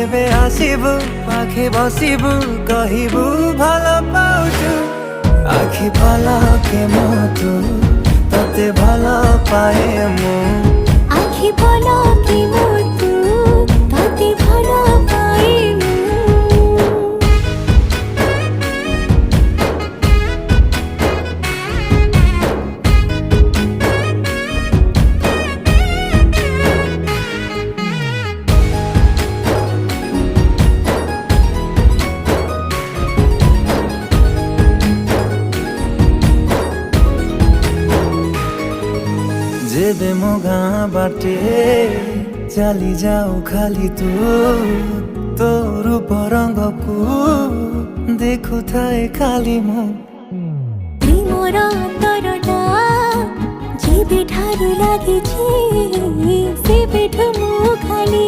যেবে আসিবু পাখে বসিবু কহিবু ভাল পাউছু আখি পলকে মতু ততে ভাল পায়ে মু আখি পলকে মতু ততে ভাল পায়ে মু जेबे मो गाँ बाटे चली जाऊ खाली तू तो रूप रंग को देखु थाए खाली मु प्रेमर अंतरटा जेबे ठारू लागिछि सेबेठु मु खाली